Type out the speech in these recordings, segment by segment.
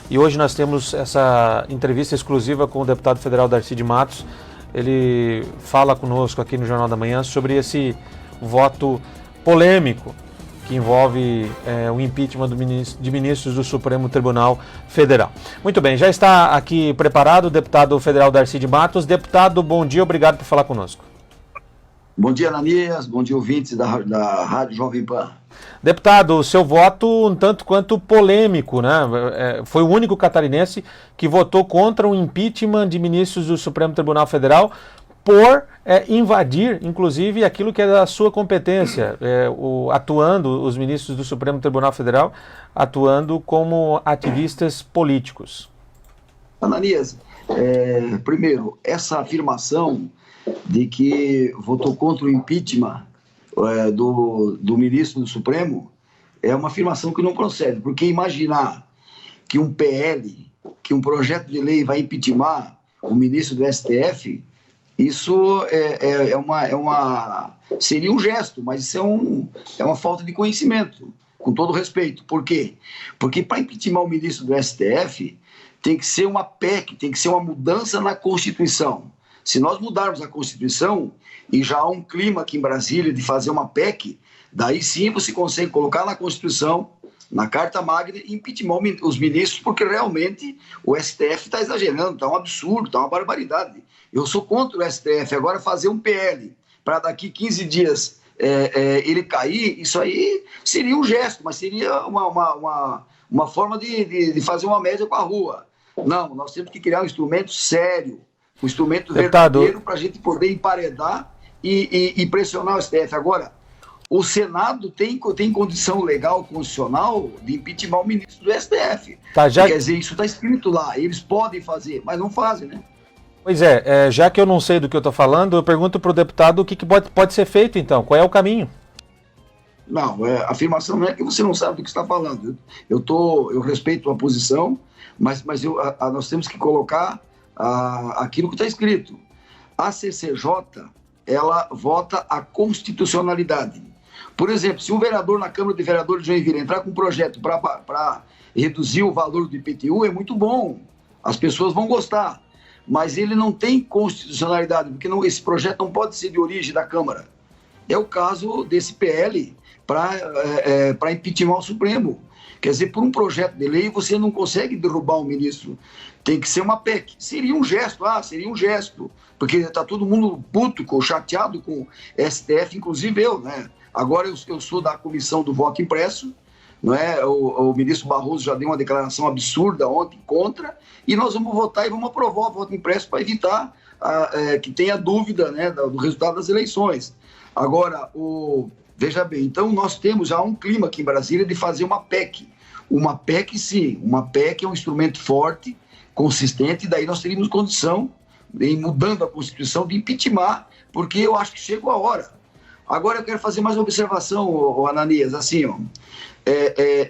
E hoje nós temos essa entrevista exclusiva com o deputado federal Darcy de Matos. Ele fala conosco aqui no Jornal da Manhã sobre esse voto polêmico que envolve o impeachment de ministros do Supremo Tribunal Federal. Muito bem, já está aqui preparado o deputado federal Darcy de Matos. Deputado, bom dia, obrigado por falar conosco. Bom dia, Ananias, bom dia, ouvintes da Rádio Jovem Pan. Deputado, o seu voto um tanto quanto polêmico, né? Foi o único catarinense que votou contra o impeachment de ministros do Supremo Tribunal Federal por invadir, inclusive, aquilo que é da sua competência, os ministros do Supremo Tribunal Federal atuando como ativistas políticos. Ananias, primeiro, essa afirmação de que votou contra o impeachment do ministro do Supremo é uma afirmação que não procede, porque imaginar que um PL, que um projeto de lei vai impeachment o ministro do STF, isso seria um gesto, mas isso é uma falta de conhecimento, com todo respeito. Por quê? Porque para impeachment o ministro do STF tem que ser uma PEC, tem que ser uma mudança na Constituição. Se nós mudarmos a Constituição, e já há um clima aqui em Brasília de fazer uma PEC, daí sim você consegue colocar na Constituição, na Carta Magna, e impeachment os ministros, porque realmente o STF está exagerando, está um absurdo, está uma barbaridade. Eu sou contra o STF. Agora fazer um PL para daqui 15 dias ele cair, isso aí seria um gesto, mas seria uma forma de fazer uma média com a rua. Não, nós temos que criar um instrumento sério, um instrumento verdadeiro para a gente poder emparedar e pressionar o STF. Agora, o Senado tem condição legal, constitucional, de impeachment o ministro do STF. Tá, quer dizer, isso está escrito lá, eles podem fazer, mas não fazem, né? Pois já que eu não sei do que eu estou falando, eu pergunto para o deputado o que pode ser feito, então, qual é o caminho? Não, a afirmação não é que você não sabe do que está falando. Eu respeito a posição, mas nós temos que colocar aquilo que está escrito. A CCJ, ela vota a constitucionalidade. Por exemplo, se um vereador na Câmara de Vereadores de Joinville entrar com um projeto para reduzir o valor do IPTU, é muito bom, as pessoas vão gostar, mas ele não tem constitucionalidade, porque esse projeto não pode ser de origem da Câmara. É o caso desse PL para impeachment o Supremo. Quer dizer, por um projeto de lei, você não consegue derrubar um ministro. Tem que ser uma PEC. Seria um gesto, porque está todo mundo puto, chateado com o STF, inclusive eu, né? Agora eu sou da comissão do voto impresso, não é? O ministro Barroso já deu uma declaração absurda ontem contra, e nós vamos votar e vamos aprovar o voto impresso para evitar que tenha dúvida, né, do resultado das eleições. Agora, veja bem, então nós temos já um clima aqui em Brasília de fazer uma PEC. Uma PEC, sim, uma PEC é um instrumento forte, consistente, e daí nós teríamos condição, em mudando a Constituição, de impeachment, porque eu acho que chegou a hora. Agora eu quero fazer mais uma observação, Ananias, assim,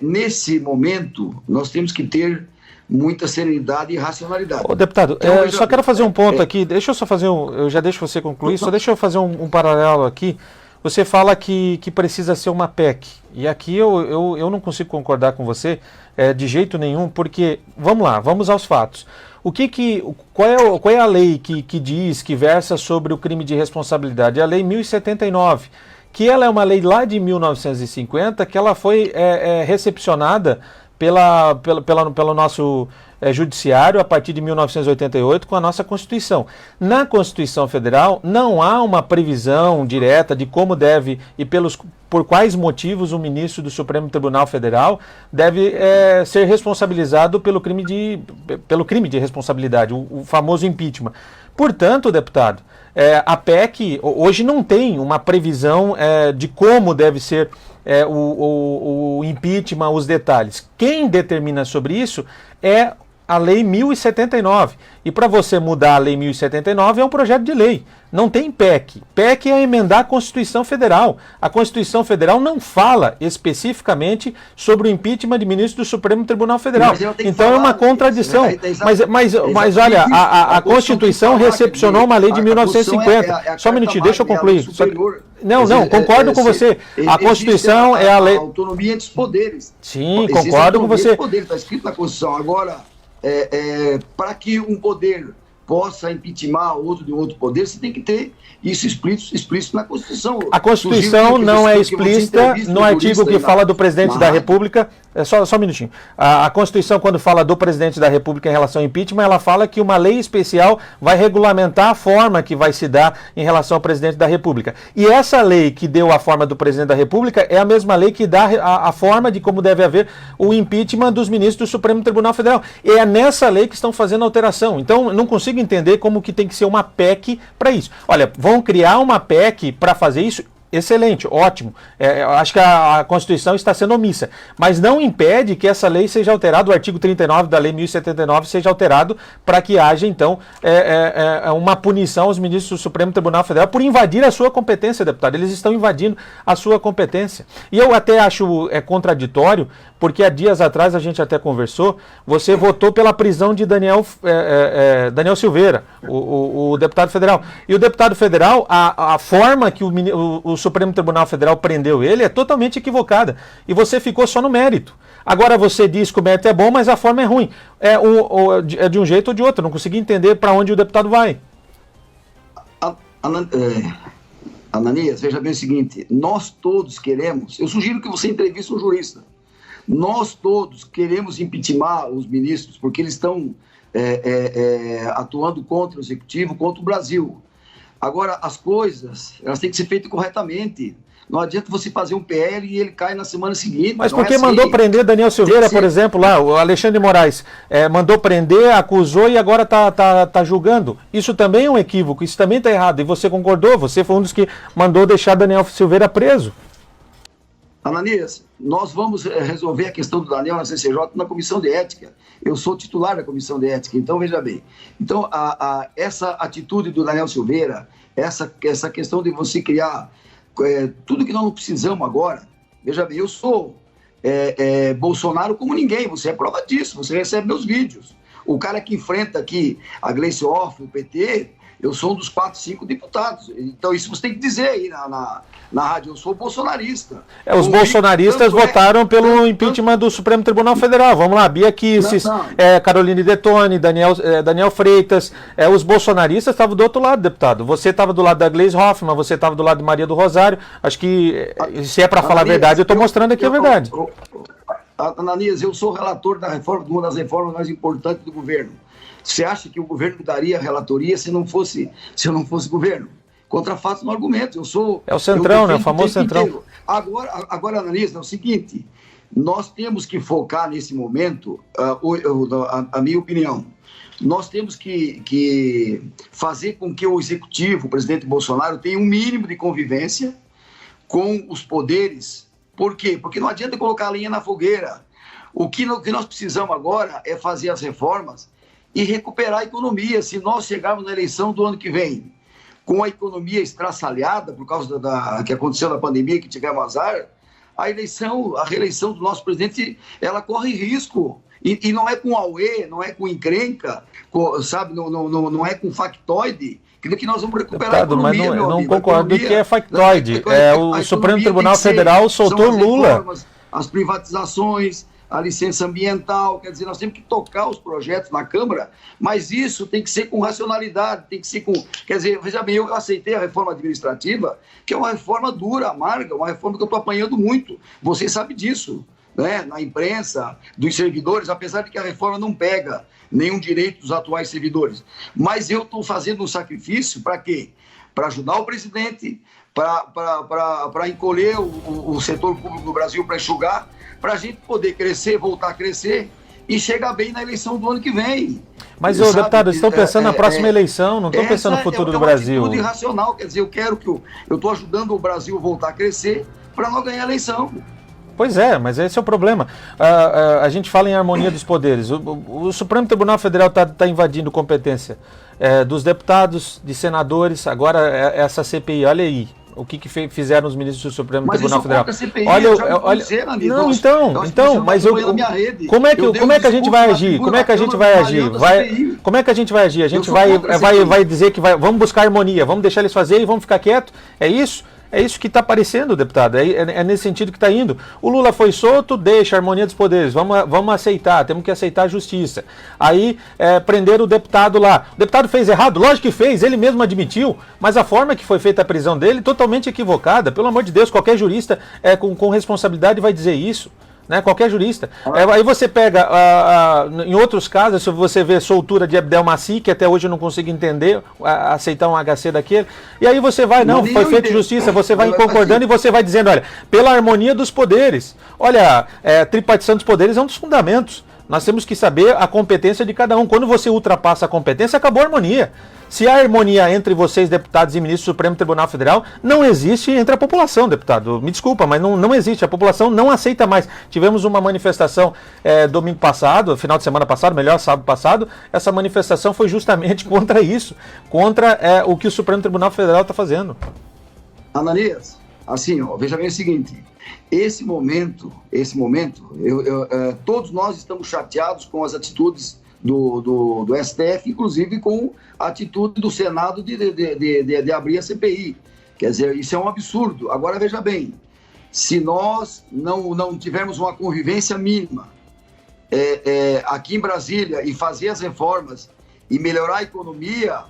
nesse momento nós temos que ter muita serenidade e racionalidade. Deputado, então, eu só quero fazer um ponto aqui, deixa eu só fazer eu já deixo você concluir, só deixa eu fazer um paralelo aqui. Você fala que precisa ser uma PEC, e aqui eu não consigo concordar com você de jeito nenhum, porque, vamos lá, vamos aos fatos. Qual é a lei que diz, que versa sobre o crime de responsabilidade? É a Lei 1079, que ela é uma lei lá de 1950, que ela foi recepcionada pelo nosso judiciário a partir de 1988 com a nossa Constituição. Na Constituição Federal não há uma previsão direta de como deve e por quais motivos o ministro do Supremo Tribunal Federal deve ser responsabilizado pelo crime de responsabilidade, o famoso impeachment. Portanto, deputado, a PEC hoje não tem uma previsão de como deve ser o impeachment, os detalhes. Quem determina sobre isso é a Lei 1079. E para você mudar a Lei 1079 é um projeto de lei. Não tem PEC. PEC é emendar a Constituição Federal. A Constituição Federal não fala especificamente sobre o impeachment de ministro do Supremo Tribunal Federal. Então é uma contradição. Mas olha, a Constituição recepcionou uma lei de 1950. Só um minutinho, deixa eu concluir. Não, concordo com você. A Constituição é a lei... A autonomia entre os poderes. Sim, concordo com você. Está escrito na Constituição. Agora, para que um poder possa impeachmentar outro de outro poder, você tem que ter isso explícito na Constituição. A Constituição não é explícita no artigo que fala do presidente da República. Só um minutinho. A Constituição, quando fala do presidente da República em relação ao impeachment, ela fala que uma lei especial vai regulamentar a forma que vai se dar em relação ao presidente da República. E essa lei que deu a forma do presidente da República é a mesma lei que dá a forma de como deve haver o impeachment dos ministros do Supremo Tribunal Federal. E é nessa lei que estão fazendo alteração. Então, não consigo entender como que tem que ser uma PEC para isso. Olha, vão criar uma PEC para fazer isso? Excelente, ótimo. Eu acho que a Constituição está sendo omissa, mas não impede que essa lei seja alterada, o artigo 39 da Lei 1079 seja alterado para que haja, então, uma punição aos ministros do Supremo Tribunal Federal por invadir a sua competência, deputado. Eles estão invadindo a sua competência. E eu até acho contraditório, porque há dias atrás a gente até conversou, você votou pela prisão de Daniel Silveira, o deputado federal. E o deputado federal, a forma que o Supremo Tribunal Federal prendeu ele é totalmente equivocada. E você ficou só no mérito. Agora você diz que o mérito é bom, mas a forma é ruim. É de um jeito ou de outro. Não consegui entender para onde o deputado vai. Ananias, veja bem o seguinte. Nós todos queremos... Eu sugiro que você entreviste um jurista. Nós todos queremos impeachmentar os ministros porque eles estão atuando contra o Executivo, contra o Brasil. Agora, as coisas, elas têm que ser feitas corretamente. Não adianta você fazer um PL e ele cai na semana seguinte. Mas por que mandou prender Daniel Silveira, por exemplo, lá, o Alexandre de Moraes? Mandou prender, acusou e agora está julgando. Isso também é um equívoco, isso também está errado. E você concordou, você foi um dos que mandou deixar Daniel Silveira preso. Ananias, nós vamos resolver a questão do Daniel na CCJ na Comissão de Ética. Eu sou titular da Comissão de Ética, então veja bem. Então, essa atitude do Daniel Silveira, essa questão de você criar tudo que nós não precisamos agora, veja bem, eu sou Bolsonaro como ninguém, você é prova disso, você recebe meus vídeos. O cara que enfrenta aqui a Gleice Hoff, o PT, eu sou um dos 4, 5 deputados. Então isso você tem que dizer aí na rádio, eu sou bolsonarista. Os bolsonaristas votaram pelo impeachment do Supremo Tribunal Federal. Vamos lá, Bia Kicis, Caroline Detoni, Daniel Freitas. Os bolsonaristas estavam do outro lado, deputado. Você estava do lado da Gleice Hoffmann, você estava do lado de Maria do Rosário. Acho que, se é para falar a verdade, eu estou mostrando aqui a verdade. Ananias, eu sou relator da reforma, de uma das reformas mais importantes do governo. Você acha que o governo daria relatoria se eu não fosse governo? Contra fatos no argumento. Eu sou... É o Centrão, né? O famoso Centrão. Agora, Analisa, é o seguinte, nós temos que focar nesse momento, a minha opinião, nós temos que fazer com que o Executivo, o presidente Bolsonaro, tenha um mínimo de convivência com os poderes. Por quê? Porque não adianta colocar a lenha na fogueira. O que nós precisamos agora é fazer as reformas e recuperar a economia. Se nós chegarmos na eleição do ano que vem com a economia estraçalhada por causa que aconteceu na pandemia, que tivemos azar, a reeleição do nosso presidente, ela corre risco. E não é com auê, não é com encrenca, sabe? Não é com factoide que nós vamos recuperar a economia. Mas não concordo que é factoide. O Supremo Tribunal Federal soltou Lula. Reformas, as privatizações, a licença ambiental, quer dizer, nós temos que tocar os projetos na Câmara, mas isso tem que ser com racionalidade, tem que ser com... Quer dizer, veja bem, eu aceitei a reforma administrativa, que é uma reforma dura, amarga, uma reforma que eu estou apanhando muito. Você sabe disso, né? Na imprensa, dos servidores, apesar de que a reforma não pega nenhum direito dos atuais servidores. Mas eu estou fazendo um sacrifício para quê? Para ajudar o presidente, para encolher o setor público do Brasil, para enxugar, para a gente poder crescer, voltar a crescer e chegar bem na eleição do ano que vem. Mas, deputado, estão pensando na próxima eleição, não estão pensando no futuro do Brasil. É uma atitude irracional, quer dizer, eu estou ajudando o Brasil a voltar a crescer para nós ganhar a eleição. Pois é, mas esse é o problema. A gente fala em harmonia dos poderes. O Supremo Tribunal Federal está invadindo competência dos deputados, de senadores, agora essa CPI, olha aí. O que fizeram os ministros do Supremo Tribunal Federal? CPI, olha, não, então, mas como é que a gente vai agir? Como é que a gente vai agir? Como é que a gente vai agir? A gente vai dizer que vamos buscar harmonia, vamos deixar eles fazerem e vamos ficar quieto? É isso? É isso que está aparecendo, deputado. É nesse sentido que está indo. O Lula foi solto, deixa a harmonia dos poderes. Vamos aceitar, temos que aceitar a justiça. Aí prenderam o deputado lá. O deputado fez errado? Lógico que fez, ele mesmo admitiu. Mas a forma que foi feita a prisão dele, totalmente equivocada. Pelo amor de Deus, qualquer jurista com responsabilidade vai dizer isso. Né, qualquer jurista. Aí você pega, em outros casos, se você vê soltura de Abdel Maci, que até hoje eu não consigo entender, aceitar um HC daquele, e aí você vai, não, foi feita justiça, você vai concordando e você vai dizendo, olha, pela harmonia dos poderes. Olha, tripartição dos poderes é um dos fundamentos. Nós temos que saber a competência de cada um. Quando você ultrapassa a competência, acabou a harmonia. Se há harmonia entre vocês, deputados e ministros do Supremo Tribunal Federal, não existe entre a população, deputado. Me desculpa, mas não existe. A população não aceita mais. Tivemos uma manifestação domingo passado, final de semana passado, melhor, sábado passado. Essa manifestação foi justamente contra isso, contra o que o Supremo Tribunal Federal está fazendo. Ananias, assim, veja bem o seguinte, esse momento, todos nós estamos chateados com as atitudes do STF, inclusive com a atitude do Senado de abrir a CPI. Quer dizer, isso é um absurdo. Agora, veja bem, se nós não tivermos uma convivência mínima aqui em Brasília e fazer as reformas e melhorar a economia,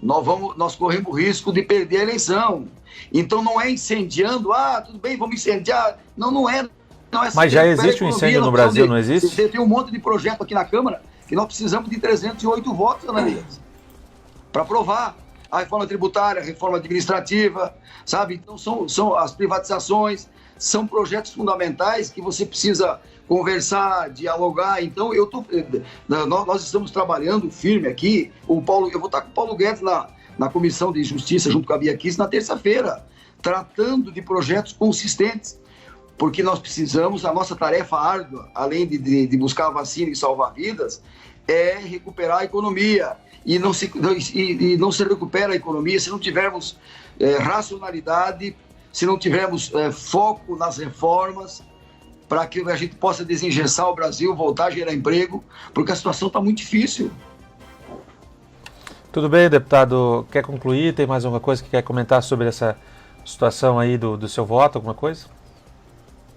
nós corremos o risco de perder a eleição. Então não é incendiando, tudo bem, vamos incendiar. Não é. Mas já existe um incêndio no Brasil, não existe? Você tem um monte de projeto aqui na Câmara que nós precisamos de 308 votos, Ananias, para aprovar a reforma tributária, a reforma administrativa, sabe? Então são as privatizações, são projetos fundamentais que você precisa conversar, dialogar. Então nós estamos trabalhando firme aqui. Eu vou estar com o Paulo Guedes na Comissão de Justiça, junto com a Bia Kicis, na terça-feira, tratando de projetos consistentes, porque nós precisamos, a nossa tarefa árdua, além de buscar a vacina e salvar vidas, é recuperar a economia. E não se recupera a economia se não tivermos racionalidade, se não tivermos foco nas reformas, para que a gente possa desengessar o Brasil, voltar a gerar emprego, porque a situação está muito difícil. Tudo bem, deputado. Quer concluir? Tem mais alguma coisa que quer comentar sobre essa situação aí do seu voto, alguma coisa?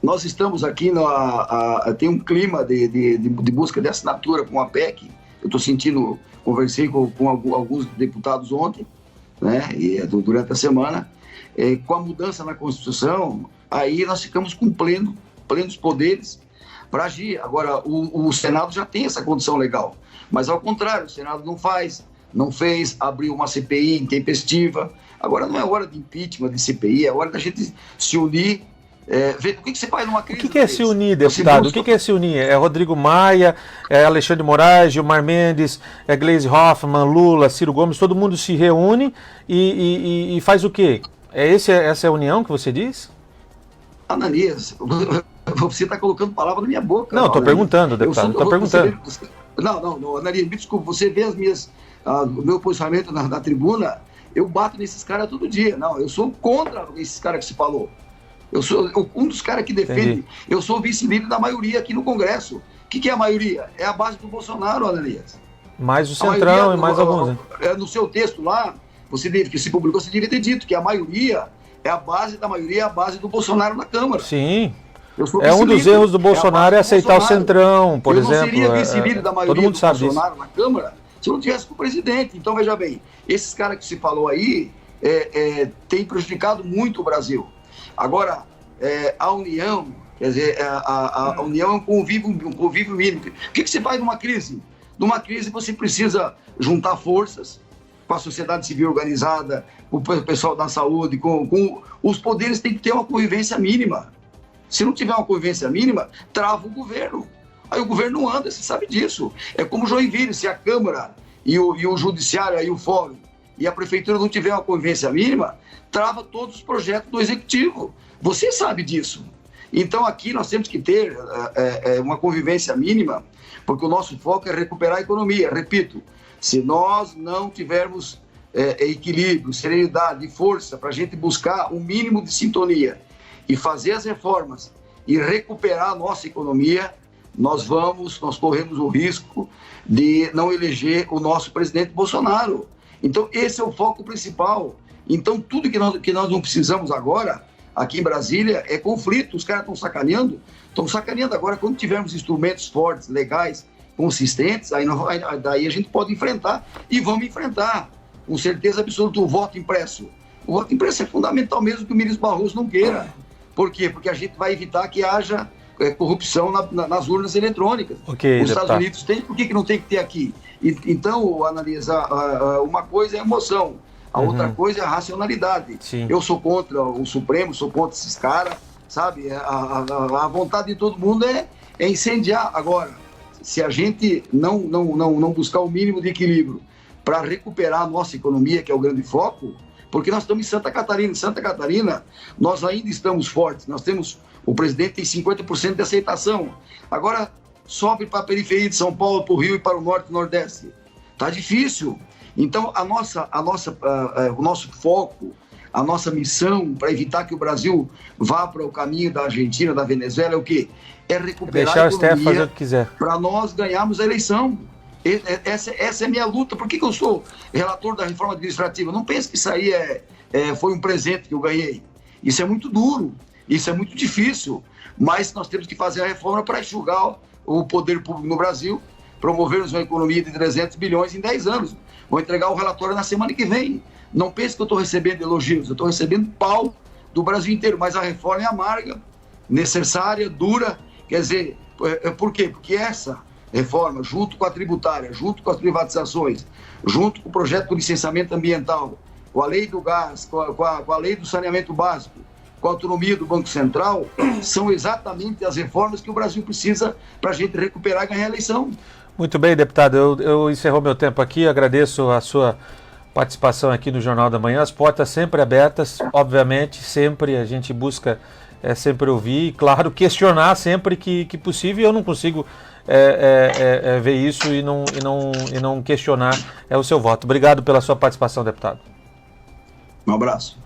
Nós estamos aqui, tem um clima de busca de assinatura com a PEC. Eu estou sentindo, conversei com alguns deputados ontem, né, durante a semana, com a mudança na Constituição, aí nós ficamos com plenos poderes para agir. Agora, o Senado já tem essa condição legal, mas ao contrário, o Senado não fez, abriu uma CPI intempestiva. Agora não é hora de impeachment, de CPI, é hora da gente se unir. O que você faz numa crise? O que é se unir, deputado? O que é se unir? É Rodrigo Maia, é Alexandre de Moraes, Gilmar Mendes, é Gleisi Hoffmann, Lula, Ciro Gomes, todo mundo se reúne e faz o quê? Essa é a união que você diz? Ananias, você está colocando palavra na minha boca. Não, estou perguntando, deputado, estou perguntando. Não, Ananias, me desculpa, você vê o meu posicionamento na tribuna, eu bato nesses caras todo dia. Não, eu sou contra esses caras que você falou. Eu sou um dos caras que defende. Entendi. Eu sou vice-líder da maioria aqui no Congresso. O que é a maioria? É a base do Bolsonaro, Ananias. Mais o Centrão e mais alguns. Né? No seu texto lá, que se publicou, você devia ter dito que a maioria é a base da maioria, é a base do Bolsonaro na Câmara. Sim. Um dos erros do Bolsonaro é aceitar o Centrão, por exemplo. Eu não seria vice-líder da maioria todo mundo do sabe Bolsonaro disso. na Câmara se eu não tivesse com o presidente. Então, veja bem, esses caras que se falou aí têm prejudicado muito o Brasil. Agora, a união, quer dizer, a união é um convívio mínimo. O que você faz numa crise? Numa crise você precisa juntar forças com a sociedade civil organizada, com o pessoal da saúde, com os poderes têm que ter uma convivência mínima. Se não tiver uma convivência mínima, trava o governo. Aí o governo não anda, você sabe disso. É como Joinville, se a Câmara e o Judiciário, aí o Fórum e a Prefeitura não tiver uma convivência mínima, trava todos os projetos do Executivo. Você sabe disso. Então aqui nós temos que ter uma convivência mínima, porque o nosso foco é recuperar a economia. Repito, se nós não tivermos equilíbrio, serenidade e força para a gente buscar um mínimo de sintonia e fazer as reformas e recuperar a nossa economia, nós corremos o risco de não eleger o nosso presidente Bolsonaro. Então esse é o foco principal. Então tudo que nós não precisamos agora, aqui em Brasília, é conflito. Os caras estão sacaneando agora. Quando tivermos instrumentos fortes, legais, consistentes, daí a gente pode enfrentar, e vamos enfrentar, com certeza absoluta, o voto impresso. O voto impresso é fundamental, mesmo que o ministro Barroso não queira. Por quê? Porque a gente vai evitar que haja corrupção nas urnas eletrônicas. Okay, os Estados Unidos têm, por que não tem que ter aqui? Então, analisar, uma coisa é a emoção, a outra coisa é a racionalidade. Sim. Eu sou contra o Supremo, sou contra esses caras, sabe? A vontade de todo mundo é incendiar. Agora, se a gente não buscar o mínimo de equilíbrio para recuperar a nossa economia, que é o grande foco, porque nós estamos em Santa Catarina. Em Santa Catarina, nós ainda estamos fortes. O presidente tem 50% de aceitação. Agora, sobe para a periferia de São Paulo, para o Rio e para o Norte e Nordeste. Está difícil. Então, o nosso foco, a nossa missão para evitar que o Brasil vá para o caminho da Argentina, da Venezuela, é o quê? É recuperar a economia para nós ganharmos a eleição. Essa é a minha luta. Por que eu sou relator da reforma administrativa? Não pense que isso aí foi um presente que eu ganhei. Isso é muito duro, isso é muito difícil, mas nós temos que fazer a reforma para enxugar o poder público no Brasil, promovermos uma economia de 300 bilhões em 10 anos. Vou entregar o relatório na semana que vem. Não pense que eu estou recebendo elogios, eu estou recebendo pau do Brasil inteiro, mas a reforma é amarga, necessária, dura. Quer dizer, por quê? Porque essa reforma, junto com a tributária, junto com as privatizações, junto com o projeto do licenciamento ambiental, com a lei do gás, com a lei do saneamento básico, com a autonomia do Banco Central, são exatamente as reformas que o Brasil precisa para a gente recuperar e ganhar a eleição. Muito bem, deputado. Eu encerrou meu tempo aqui, agradeço a sua participação aqui no Jornal da Manhã. As portas sempre abertas, obviamente, sempre a gente busca sempre ouvir e, claro, questionar sempre que possível. Eu não consigo ver isso e não questionar o seu voto. Obrigado pela sua participação, deputado. Um abraço.